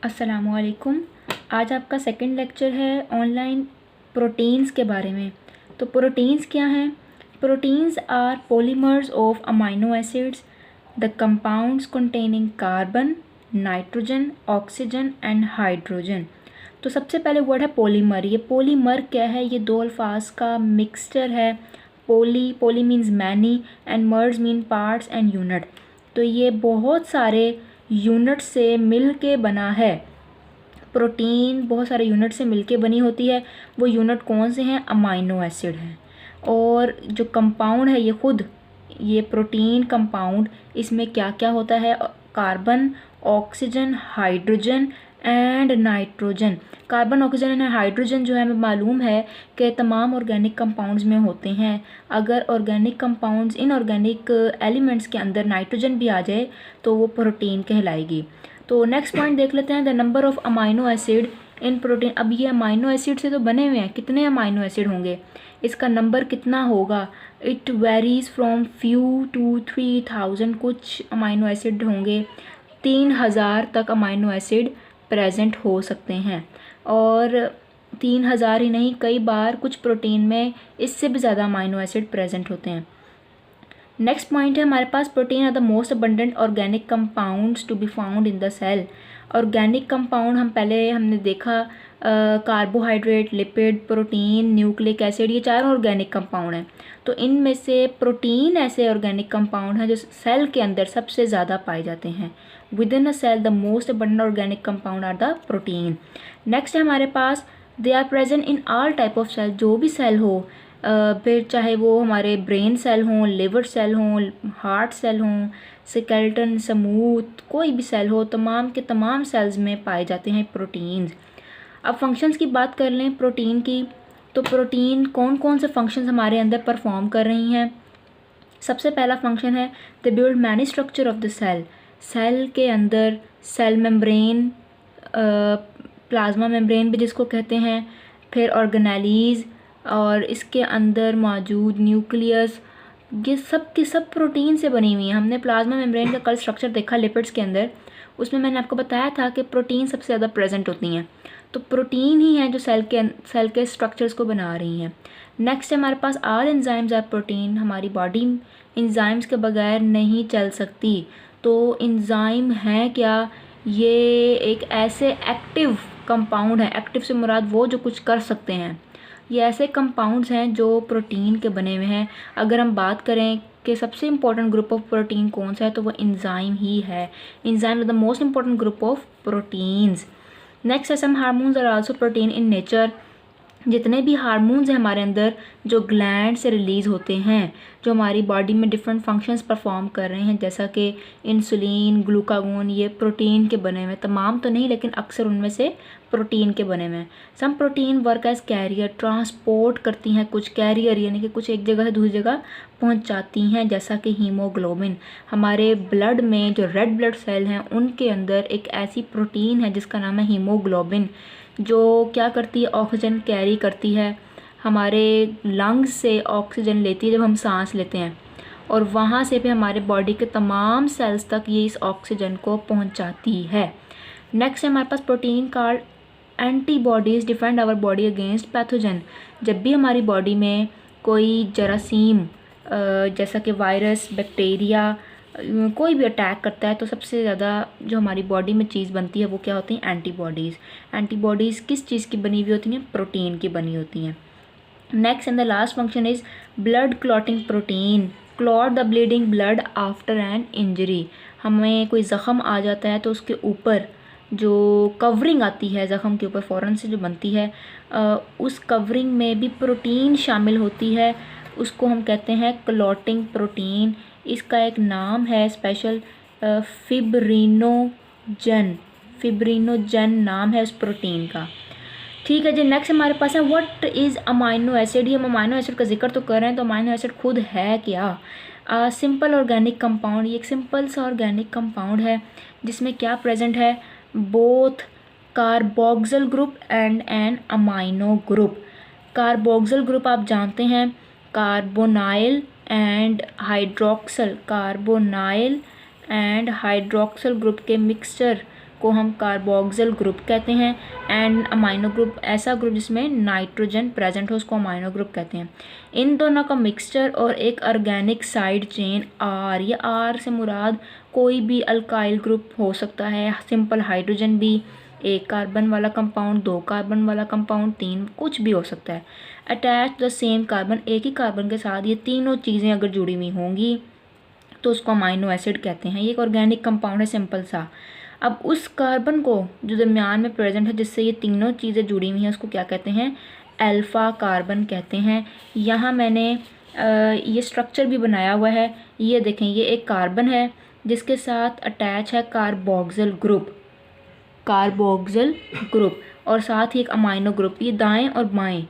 अस्सलामुअलैकुम। आज आपका सेकंड लेक्चर है ऑनलाइन प्रोटीन्स के बारे में। तो प्रोटीन्स क्या हैं? Proteins are polymers of amino acids, the compounds containing carbon, nitrogen, oxygen and hydrogen. तो सबसे पहले वर्ड है पॉलीमर। ये पॉलीमर क्या है? ये दो अल्फाज का मिक्सचर है। Poly means many and mer mean parts and unit. तो ये बहुत सारे यूनिट से मिल के बना है। प्रोटीन बहुत सारे यूनिट से मिलके बनी होती है। वो यूनिट कौन से हैं? अमाइनो एसिड हैं। और जो कंपाउंड है ये प्रोटीन कंपाउंड, इसमें क्या क्या होता है? Carbon, oxygen, hydrogen and nitrogen. Carbon, oxygen and hydrogen जो है हमें मालूम है कि तमाम ऑर्गेनिक कंपाउंड्स में होते हैं। अगर ऑर्गेनिक कंपाउंड्स इनऑर्गेनिक एलिमेंट्स के अंदर नाइट्रोजन भी आ जाए तो वो प्रोटीन कहलाएगी। तो नेक्स्ट पॉइंट देख लेते हैं, the number of amino acid in protein. अब ये अमाइनो एसिड से तो बने हुए हैं, कितने अमाइनो एसिड होंगे, इसका नंबर कितना होगा? It varies from few to 3000। कुछ अमाइनो एसिड होंगे 3000 तक अमाइनो एसिड प्रेजेंट हो सकते हैं। और 3000 ही नहीं, कई बार कुछ प्रोटीन में इससे भी ज़्यादा अमाइनो एसिड प्रेजेंट होते हैं। नेक्स्ट पॉइंट है हमारे पास, protein are the most abundant organic compounds to be found in the cell. Organic compound हमने देखा, carbohydrate, lipid, protein, nucleic acid, ये चारों ऑर्गेनिक कंपाउंड हैं। तो इनमें से प्रोटीन ऐसे ऑर्गेनिक कंपाउंड हैं जो सेल के अंदर सबसे ज़्यादा पाए जाते हैं। Within a cell the most abundant organic compound are the protein. Next है हमारे पास, they are present in all type of cell. जो भी सेल हो, फिर चाहे वो हमारे ब्रेन सेल हों, लिवर सेल हों, हार्ट सेल हों, स्केलेटन, स्मूथ, कोई भी सेल हो, तमाम के तमाम सेल्स में पाए जाते हैं प्रोटीन्स। अब फंक्शंस की बात कर लें प्रोटीन की, तो प्रोटीन कौन कौन से फंक्शंस हमारे अंदर परफॉर्म कर रही हैं? सबसे पहला फंक्शन है the build many structure of the cell. Cell के अंदर सेल मेम्ब्रेन, प्लाज्मा मेम्ब्रेन भी जिसको कहते हैं, फिर ऑर्गेनेलीज, और इसके अंदर मौजूद न्यूक्लियस, ये सब की सब प्रोटीन से बनी हुई हैं। हमने प्लाज्मा मेम्ब्रेन का कल स्ट्रक्चर देखा लिपिड्स के अंदर, उसमें मैंने आपको बताया था कि प्रोटीन सबसे ज़्यादा प्रेजेंट होती हैं। तो प्रोटीन ही हैं जो सेल के स्ट्रक्चर्स को बना रही हैं। नेक्स्ट है हमारे पास, ऑल एंजाइम्स आर प्रोटीन। हमारी बॉडी एंजाइम्स के बगैर नहीं चल सकती। तो एंजाइम है क्या? ये एक ऐसे एक्टिव कंपाउंड है, एक्टिव से मुराद वो जो कुछ कर सकते हैं। ये ऐसे कंपाउंड्स हैं जो प्रोटीन के बने हुए हैं। अगर हम बात करें कि सबसे इंपॉर्टेंट ग्रुप ऑफ प्रोटीन कौन सा है, तो वो एंजाइम ही है। Enzyme is the most important group of proteins. Next है, some hormones are also protein in nature. जितने भी हार्मोन्स हैं हमारे अंदर जो ग्लैंड से रिलीज़ होते हैं, जो हमारी बॉडी में डिफरेंट फंक्शंस परफॉर्म कर रहे हैं, जैसा कि इंसुलिन, ग्लूकागोन, ये प्रोटीन के बने हुए, तमाम तो नहीं लेकिन अक्सर उनमें से प्रोटीन के बने हुए हैं। Some protein work as carrier, transport करती हैं कुछ, कैरियर यानी कि कुछ एक जगह से दूसरी जगह पहुंचाती हैं, जैसा कि हीमोग्लोबिन। हमारे ब्लड में जो रेड ब्लड सेल हैं उनके अंदर एक ऐसी प्रोटीन है जिसका नाम है हीमोग्लोबिन, जो क्या करती है? ऑक्सीजन कैरी करती है, हमारे लंग्स से ऑक्सीजन लेती है जब हम सांस लेते हैं, और वहाँ से भी हमारे बॉडी के तमाम सेल्स तक ये इस ऑक्सीजन को पहुँचाती है। नेक्स्ट है हमारे पास, protein card antibodies defend our body against pathogen. जब भी हमारी बॉडी में कोई जरासीम जैसा कि वायरस, बैक्टीरिया, कोई भी अटैक करता है, तो सबसे ज़्यादा जो हमारी बॉडी में चीज़ बनती है वो क्या होती हैं? एंटीबॉडीज़। एंटीबॉडीज़ किस चीज़ की बनी हुई होती हैं? प्रोटीन की बनी होती हैं। Next and the last function is blood clotting protein, clot the bleeding blood after an injury. हमें कोई ज़ख़म आ जाता है तो उसके ऊपर जो कवरिंग आती है ज़ख़म के ऊपर फ़ौरन से जो बनती है, उस कवरिंग में भी प्रोटीन शामिल होती है, उसको हम कहते हैं क्लॉटिंग प्रोटीन। इसका एक नाम है स्पेशल, फिब्रिनोजन नाम है उस प्रोटीन का। ठीक है जी। नेक्स्ट हमारे पास है, व्हाट इज़ अमाइनो एसिड। ये हम अमाइनो एसिड का जिक्र तो कर रहे हैं, तो अमाइनो एसिड खुद है क्या? Simple organic compound. ये एक सिंपल सा ऑर्गेनिक कंपाउंड है जिसमें क्या प्रेजेंट है? Both carboxyl group and an amino group. Carboxyl group आप जानते हैं, carbonyl and hydroxyl, carbonyl and hydroxyl group के मिक्सचर को हम कार्बोक्सिल ग्रुप कहते हैं। एंड अमाइनो ग्रुप ऐसा ग्रुप जिसमें नाइट्रोजन प्रेजेंट हो उसको अमाइनो ग्रुप कहते हैं। इन दोनों का मिक्सचर और एक ऑर्गेनिक साइड चेन आर, ये आर से मुराद कोई भी अल्काइल ग्रुप हो सकता है, सिंपल हाइड्रोजन भी, एक कार्बन वाला कंपाउंड, दो कार्बन वाला कंपाउंड, तीन, कुछ भी हो सकता है। अटैच द सेम कार्बन, एक ही कार्बन के साथ ये तीनों चीज़ें अगर जुड़ी हुई होंगी तो उसको अमाइनो एसिड कहते हैं। ये एक ऑर्गेनिक कंपाउंड है सिंपल सा। अब उस कार्बन को जो दरमियान में प्रेजेंट है जिससे ये तीनों चीज़ें जुड़ी हुई हैं उसको क्या कहते हैं? अल्फ़ा कार्बन कहते हैं। यहाँ मैंने ये स्ट्रक्चर भी बनाया हुआ है, ये देखें, ये एक कार्बन है जिसके साथ अटैच है कार्बोक्सिल ग्रुप, कार्बोक्सिल ग्रुप, और साथ ही एक अमाइनो ग्रुप, ये दाएं और बाएं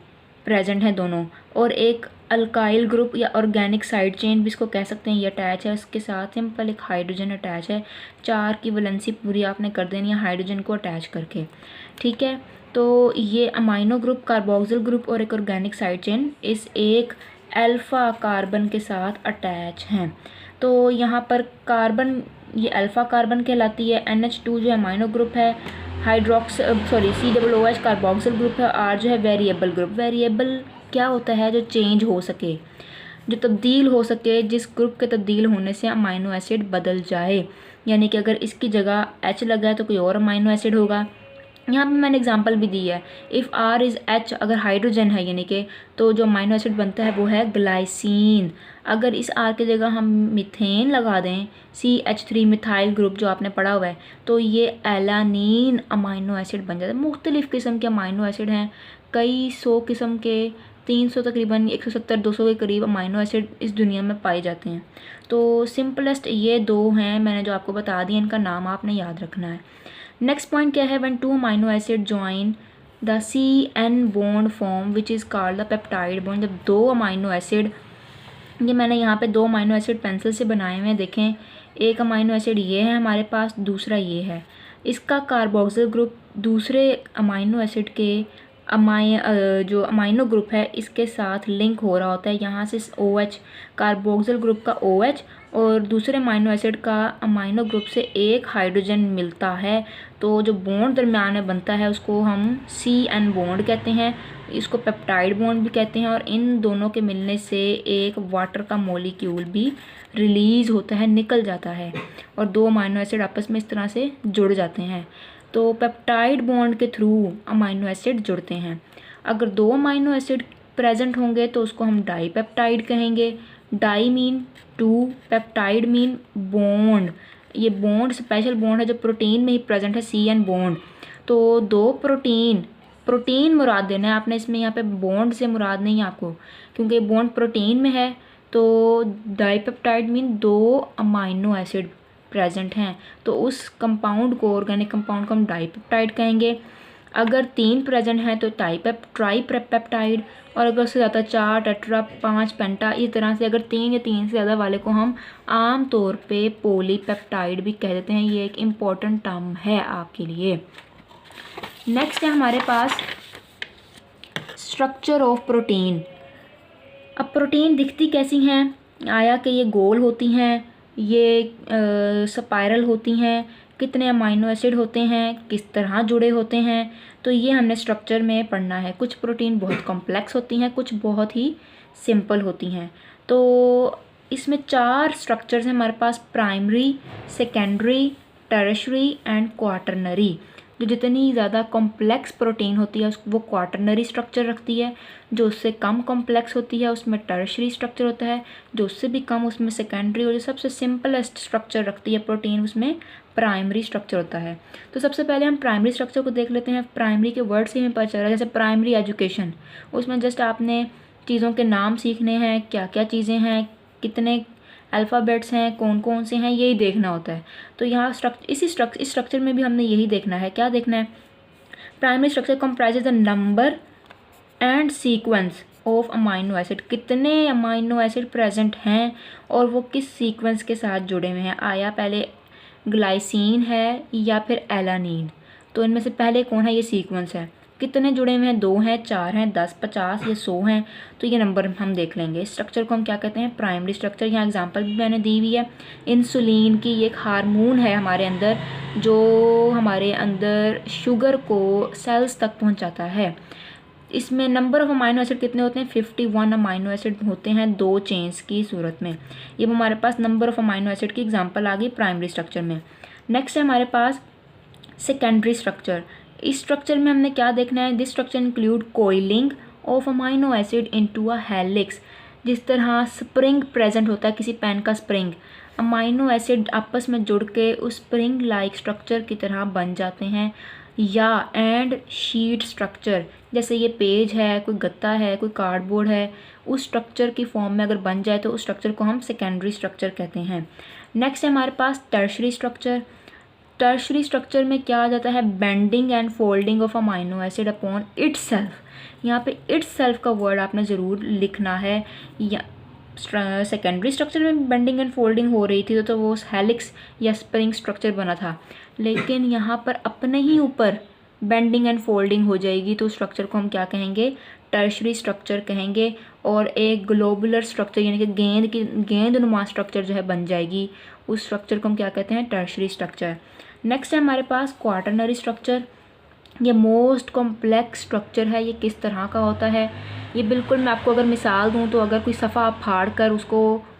प्रेजेंट हैं दोनों, और एक अल्काइल ग्रुप या ऑर्गेनिक साइड चेन भी इसको कह सकते हैं, ये अटैच है। उसके साथ सिंपल एक हाइड्रोजन अटैच है। 4 की वैलेंसी पूरी आपने कर देनी है हाइड्रोजन को अटैच करके, ठीक है। तो ये अमाइनो ग्रुप, कार्बोक्सिल ग्रुप और एक ऑर्गेनिक साइड चेन इस एक अल्फ़ा कार्बन के साथ अटैच हैं। तो यहाँ पर कार्बन ये अल्फ़ा कार्बन कहलाती है, NH2 जो अमाइनो ग्रुप है, COOH कार्बोक्सिल ग्रुप है, R जो है वेरिएबल ग्रुप। वेरिएबल क्या होता है? जो चेंज हो सके, जो तब्दील हो सके, जिस ग्रुप के तब्दील होने से अमाइनो एसिड बदल जाए, यानी कि अगर इसकी जगह H लगा है तो कोई और अमाइनो एसिड होगा। यहाँ पे मैंने एग्जांपल भी दी है, इफ़ R इज़ H, अगर हाइड्रोजन है यानी कि, तो जो अमाइनो एसिड बनता है वो है ग्लाइसिन। अगर इस R की जगह हम मीथेन लगा दें, CH3 मिथाइल ग्रुप जो आपने पढ़ा हुआ है, तो ये एलानीन अमाइनो एसिड बन जाता है। मुख्तलिफ़ किस्म के अमाइनो एसिड हैं, कई 100 किस्म के, 300 तकरीबन 170-200 के करीब अमाइनो एसिड इस दुनिया में पाए जाते हैं। तो सिंपलेस्ट ये 2 हैं मैंने जो आपको बता दिया, इनका नाम आपने याद रखना है। नेक्स्ट पॉइंट क्या है? When 2 amino acid join the CN bond form which is called the peptide bond. जब 2 अमाइनो एसिड, ये मैंने यहाँ पे 2 अमाइनो एसिड पेंसिल से बनाए हुए हैं, देखें, एक अमाइनो एसिड ये है हमारे पास, दूसरा ये है। इसका कार्बोक्सिल ग्रुप दूसरे अमाइनो एसिड के जो अमाइनो ग्रुप है इसके साथ लिंक हो रहा होता है, यहाँ से OH, कार्बोक्सिल ग्रुप का OH और दूसरे अमाइनो एसिड का अमाइनो ग्रुप से एक हाइड्रोजन मिलता है, तो जो बॉन्ड दरम्यान में बनता है उसको हम CN बॉन्ड कहते हैं, इसको पेप्टाइड बॉन्ड भी कहते हैं। और इन दोनों के मिलने से एक वाटर का मॉलिक्यूल भी रिलीज़ होता है, निकल जाता है, और 2 अमाइनो एसिड आपस में इस तरह से जुड़ जाते हैं। तो पेप्टाइड बॉन्ड के थ्रू अमाइनो एसिड जुड़ते हैं। अगर 2 अमाइनो एसिड प्रेजेंट होंगे तो उसको हम डाईपेप्टाइड कहेंगे। Di mean 2, peptide mean bond, ये बॉन्ड स्पेशल बॉन्ड है जो प्रोटीन में ही प्रेजेंट है, CN बॉन्ड। तो 2 प्रोटीन मुराद देना है आपने इसमें, यहाँ पे बॉन्ड से मुराद नहीं है आपको, क्योंकि बॉन्ड प्रोटीन में है। तो dipeptide mean 2 amino acid present हैं, तो उस कंपाउंड को, ऑर्गेनिक कंपाउंड को हम डाईपेप्टाइड कहेंगे। अगर 3 प्रेजेंट हैं तो ट्राईपेप्टाइड, और अगर उससे ज़्यादा 4, टेट्रा, 5, पेंटा, इस तरह से अगर 3 या 3 से ज़्यादा वाले को हम आम तौर पे पॉलीपेप्टाइड भी कह देते हैं। ये एक इम्पॉर्टेंट टर्म है आपके लिए। नेक्स्ट है हमारे पास स्ट्रक्चर ऑफ प्रोटीन। अब प्रोटीन दिखती कैसी हैं? आया कि ये गोल होती हैं, ये स्पाइरल होती हैं, कितने अमाइनो एसिड होते हैं, किस तरह जुड़े होते हैं, तो ये हमने स्ट्रक्चर में पढ़ना है। कुछ प्रोटीन बहुत कॉम्प्लेक्स होती हैं, कुछ बहुत ही सिंपल होती हैं। तो इसमें 4 स्ट्रक्चर्स हैं हमारे पास, primary, secondary, tertiary and quaternary. जो जितनी ज़्यादा कॉम्प्लेक्स प्रोटीन होती है वो क्वाटरनरी स्ट्रक्चर रखती है, जो उससे कम कॉम्प्लेक्स होती है उसमें टर्शियरी स्ट्रक्चर होता है, जो उससे भी कम उसमें सेकेंडरी, और जो सबसे सिंपलेस्ट स्ट्रक्चर रखती है प्रोटीन उसमें प्राइमरी स्ट्रक्चर होता है। तो सबसे पहले हम प्राइमरी स्ट्रक्चर को देख लेते हैं। प्राइमरी के वर्ड से हमें पता चल रहा है, जैसे प्राइमरी एजुकेशन, उसमें जस्ट आपने चीज़ों के नाम सीखने हैं, क्या क्या चीज़ें हैं, कितने अल्फ़ाबेट्स हैं, कौन कौन से हैं, यही देखना होता है। तो यहाँ इस स्ट्रक्चर में भी हमने यही देखना है। क्या देखना है? Primary structure comprises the number and sequence of amino acid, कितने अमाइनो एसिड प्रेजेंट हैं और वो किस सीक्वेंस के साथ जुड़े हुए हैं। आया पहले ग्लाइसिन है या फिर एलानीन, तो इनमें से पहले कौन है? ये सीक्वेंस है। कितने जुड़े हुए हैं, 2 हैं, 4 हैं, 10, 50 या 100 हैं, तो ये नंबर हम देख लेंगे। इस स्ट्रक्चर को हम क्या कहते हैं, प्राइमरी स्ट्रक्चर। यहाँ एग्जांपल भी मैंने दी हुई है। इंसुलिन की ये एक हार्मोन है हमारे अंदर, जो हमारे अंदर शुगर को सेल्स तक पहुँचाता है। इसमें नंबर ऑफ अमाइनो एसिड कितने होते हैं, 51 अमाइनो एसिड होते हैं 2 चेन्स की सूरत में। ये हमारे पास नंबर ऑफ अमाइनो एसिड की एग्जांपल आ गई प्राइमरी स्ट्रक्चर में। नेक्स्ट है हमारे पास सेकेंडरी स्ट्रक्चर। इस स्ट्रक्चर में हमने क्या देखना है, this structure include coiling of amino acid into a helix. जिस तरह स्प्रिंग प्रेजेंट होता है किसी पेन का स्प्रिंग, अमाइनो एसिड आपस में जुड़ के उस स्प्रिंग लाइक स्ट्रक्चर की तरह बन जाते हैं। या एंड शीट स्ट्रक्चर, जैसे ये पेज है, कोई गत्ता है, कोई कार्डबोर्ड है, उस स्ट्रक्चर की फॉर्म में अगर बन जाए तो उस स्ट्रक्चर को हम सेकेंडरी स्ट्रक्चर कहते हैं। नेक्स्ट है हमारे पास टर्शरी स्ट्रक्चर। टर्शरी स्ट्रक्चर में क्या आ जाता है, bending and folding of amino acid upon itself. यहाँ पे इटसेल्फ का वर्ड आपने ज़रूर लिखना है। या सेकेंडरी स्ट्रक्चर में बेंडिंग एंड फोल्डिंग हो रही थी तो वो हेलिक्स या स्प्रिंग स्ट्रक्चर बना था, लेकिन यहाँ पर अपने ही ऊपर बेंडिंग एंड फोल्डिंग हो जाएगी तो स्ट्रक्चर को हम क्या कहेंगे, टर्शरी स्ट्रक्चर कहेंगे। और एक ग्लोबुलर स्ट्रक्चर यानी कि गेंदनुमा स्ट्रक्चर जो है बन जाएगी, उस स्ट्रक्चर को हम क्या कहते हैं, टर्शरी स्ट्रक्चर। नेक्स्ट है हमारे पास क्वाटरनरी स्ट्रक्चर। ये मोस्ट कॉम्प्लेक्स स्ट्रक्चर है। ये किस तरह का होता है, ये बिल्कुल मैं आपको अगर मिसाल दूं तो अगर कोई सफ़ा आप फाड़ कर उसको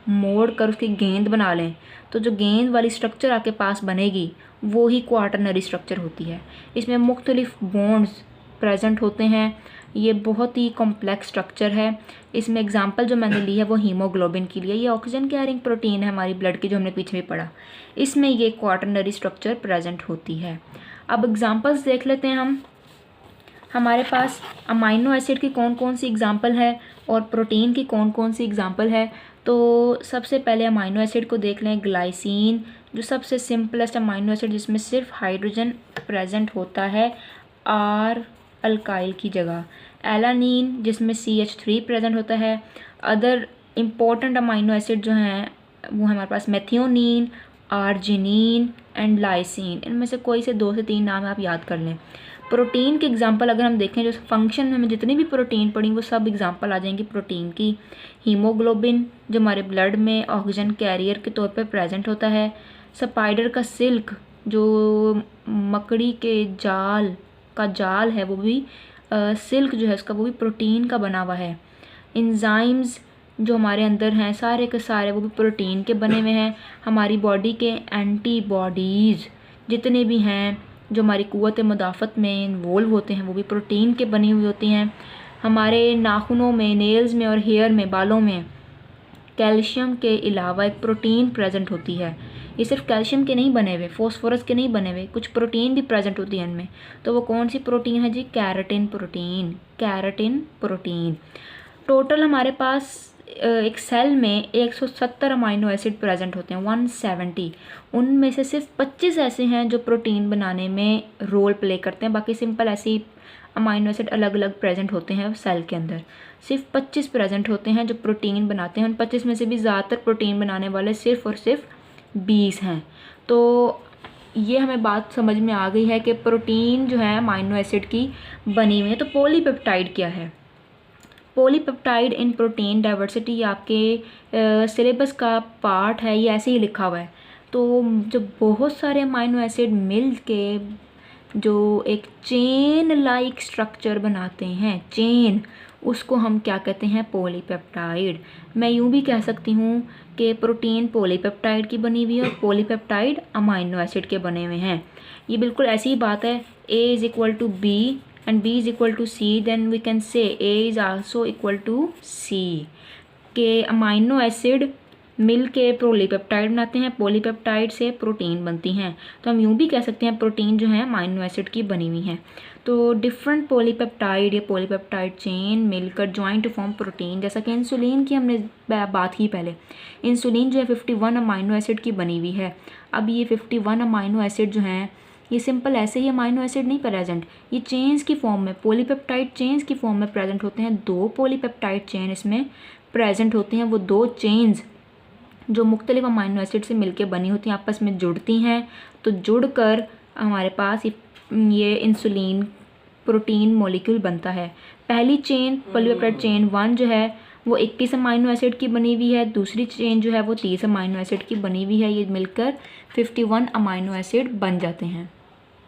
मोड़ कर उसकी गेंद बना लें तो जो गेंद वाली स्ट्रक्चर आपके पास बनेगी वो ही क्वाटरनरी स्ट्रक्चर होती है। इसमें मुख्तलिफ बॉन्ड्स प्रेजेंट होते हैं। ये बहुत ही कॉम्प्लेक्स स्ट्रक्चर है। इसमें एग्जांपल जो मैंने ली है वो हीमोग्लोबिन की लिए, ये ऑक्सीजन कैरिंग प्रोटीन है हमारी ब्लड की, जो हमने पीछे भी पढ़ा। इसमें ये क्वाटरनरी स्ट्रक्चर प्रेजेंट होती है। अब एग्जांपल्स देख लेते हैं हम। हमारे पास अमाइनो एसिड की कौन कौन सी एग्जांपल है और प्रोटीन की कौन कौन सी एग्जांपल है। तो सबसे पहले अमाइनो एसिड को देख लें। ग्लाइसिन जो सबसे सिंपलेस्ट अमाइनो एसिड, जिसमें सिर्फ हाइड्रोजन प्रेजेंट होता है आर अल्काइल की जगह। एलानीन जिसमें CH3 प्रेजेंट होता है। अदर इम्पोर्टेंट अमाइनो एसिड जो हैं वो हमारे पास मेथियोनीन, आर्जिनिन एंड लाइसिन। इनमें से कोई से 2 से 3 नाम आप याद कर लें। प्रोटीन की एग्जांपल अगर हम देखें, जो फंक्शन में हमें जितनी भी प्रोटीन पड़ी वो सब एग्जांपल आ जाएंगी प्रोटीन की। हीमोग्लोबिन जो हमारे ब्लड में ऑक्सीजन कैरियर के तौर पे प्रेजेंट होता है। स्पाइडर का सिल्क जो मकड़ी के जाल का जाल है वो भी सिल्क जो है उसका वो भी प्रोटीन का बना हुआ है। इंजाइम्स जो हमारे अंदर हैं सारे के सारे वो भी प्रोटीन के बने हुए हैं। हमारी बॉडी के एंटीबॉडीज़ जितने भी हैं जो हमारी क़ुव्वत मुदाफ़त में इन्वॉल्व होते हैं वो भी प्रोटीन के बनी हुई होती हैं। हमारे नाखूनों में, नेल्स में और हेयर में, बालों में कैल्शियम के अलावा एक प्रोटीन प्रेजेंट होती है। ये सिर्फ कैल्शियम के नहीं बने हुए, फॉस्फोरस के नहीं बने हुए, कुछ प्रोटीन भी प्रेजेंट होती है इनमें। तो वो कौन सी प्रोटीन है जी, keratin protein. Keratin protein. Total हमारे पास एक सेल में 170 अमाइनो एसिड प्रेजेंट होते हैं, 170। उनमें से सिर्फ 25 ऐसे हैं जो प्रोटीन बनाने में रोल प्ले करते हैं। बाकी सिंपल ऐसे ही अमाइनो एसिड अलग अलग प्रेजेंट होते हैं सेल के अंदर। सिर्फ 25 प्रेजेंट होते हैं जो प्रोटीन बनाते हैं। उन 25 में से भी ज़्यादातर प्रोटीन बनाने वाले सिर्फ और सिर्फ 20 हैं। तो ये हमें बात समझ में आ गई है कि प्रोटीन जो है अमाइनो एसिड की बनी हुई है। तो पॉलीपेप्टाइड क्या है, पॉलीपेप्टाइड इन प्रोटीन डाइवर्सिटी आपके सिलेबस का पार्ट है, ये ऐसे ही लिखा हुआ है। तो जब बहुत सारे अमाइनो एसिड मिल के जो एक चेन लाइक स्ट्रक्चर बनाते हैं, चेन, उसको हम क्या कहते हैं, पॉलीपेप्टाइड। मैं यूँ भी कह सकती हूँ कि प्रोटीन पॉलीपेप्टाइड की बनी हुई है और पॉलीपेप्टाइड अमाइनो एसिड के बने हुए हैं। ये बिल्कुल ऐसी ही बात है। A is equal to B and B is equal to C, then we can say A is also equal to C के अमाइनो एसिड मिल के पॉलीपेप्टाइड बनाते हैं, पॉलीपेप्टाइड से प्रोटीन बनती हैं। तो हम यूँ भी कह सकते हैं प्रोटीन जो है अमाइनो एसिड की बनी हुई हैं। तो डिफरेंट पॉलीपेप्टाइड या पॉलीपेप्टाइड चेन मिलकर जॉइंट फॉर्म प्रोटीन, जैसा कि इंसुलिन की हमने बात की पहले। इंसुलिन जो है 51 अमाइनो एसिड की बनी हुई है। अब ये 51 अमाइनो एसिड जो हैं ये सिंपल ऐसे ही अमाइनो एसिड नहीं प्रेजेंट, ये चेन्स की फॉर्म में, पॉलीपेप्टाइड चेन्स की फॉर्म में प्रेजेंट होते हैं। 2 पॉलीपेप्टाइड चेन इसमें प्रेजेंट होती हैं। वो 2 चेन्स जो मुख्तलिफ अमाइनो एसिड से मिलकर बनी होती हैं आपस में जुड़ती हैं। तो जुड़कर हमारे पास ये इंसुलिन प्रोटीन मॉलिक्यूल बनता है। पहली चेन पॉलीपेप्टाइड चेन 1 जो है वो 21 अमाइनो एसिड की बनी हुई है, दूसरी चेन जो है वो 30 अमाइनो एसिड की बनी हुई है। ये मिलकर 51 अमाइनो एसिड बन जाते हैं।